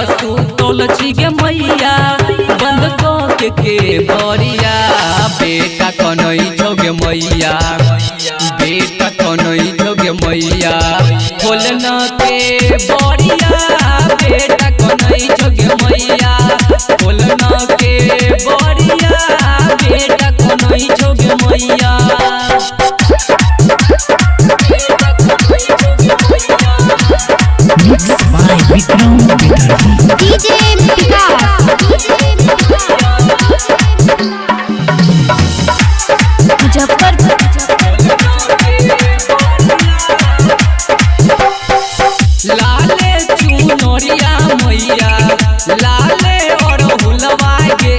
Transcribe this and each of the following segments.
सुतल छी गे मैया बंद के बरिया बेटा कन्हई जोगे मैया बेटा कन्हई जोगे मैया खोलना के बरिया बेटा कन्हई जोगे मैया खोलना के बरिया बेटा कन्हई जोगे मैया Mixed by Vikram Vidarthi. DJ Vikas Muzaffarpur लाले चुनरिया मैया लाले और हुलवा गे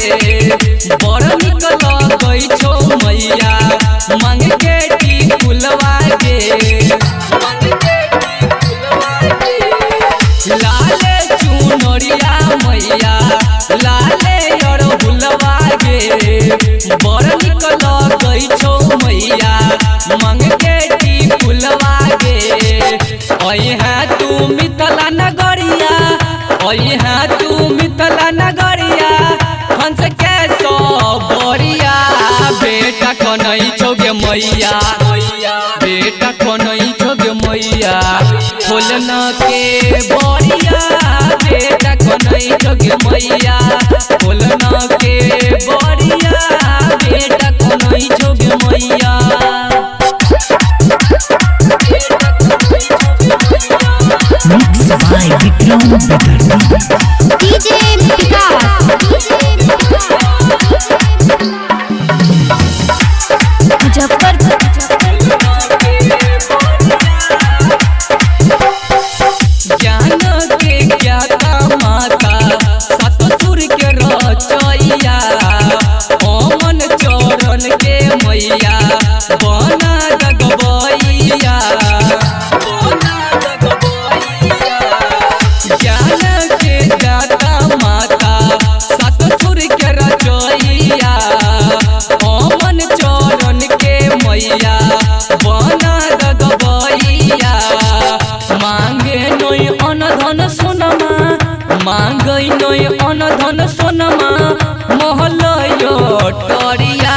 बड़ निक लगै छौ मैया मांग के टिकुलवा गे लाले चुनरिया मैया लाले और हुलवा गे बड़ निक लगै छौ मैया मांग के टिकुलवा गे ओए है तू मिथिला नगरिया ओए है तू मिथिला नगरिया हंस के सो बोरिया बेटा कन्हई जोगे मैया बेटा कन्हई जोगे मैया खोलना के बोरिया बेटा कन्हई जोगे मैया खोलना के बोरिया बेटा कन्हई जोगे मैया Mixed by Vikram Vidarthi. DJ Vikas Muzaffarpur ज्ञान के ज्ञाता माता सतसुर के रचैया ओमन चरण के मैया बना गगबैया ज्ञान के ज्ञाता माता सतसुर के रचैया ओमन चरण के मैया बना गगबैया मांगे नोय अनधन सोनमा मांगे नोय अनधन सोनमा महलयो टरिया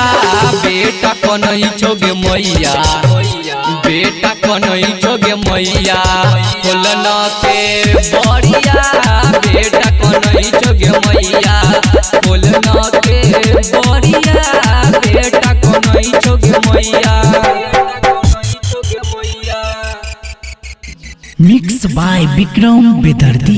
बेटा कन्हई जोगे मैया बेटा कन्हई जोगे मैया खोलना के बरिया बेटा कन्हई जोगे मैया खोलना के बरिया बेटा कन्हई जोगे मैया Mixed by Vikram Vidarthi.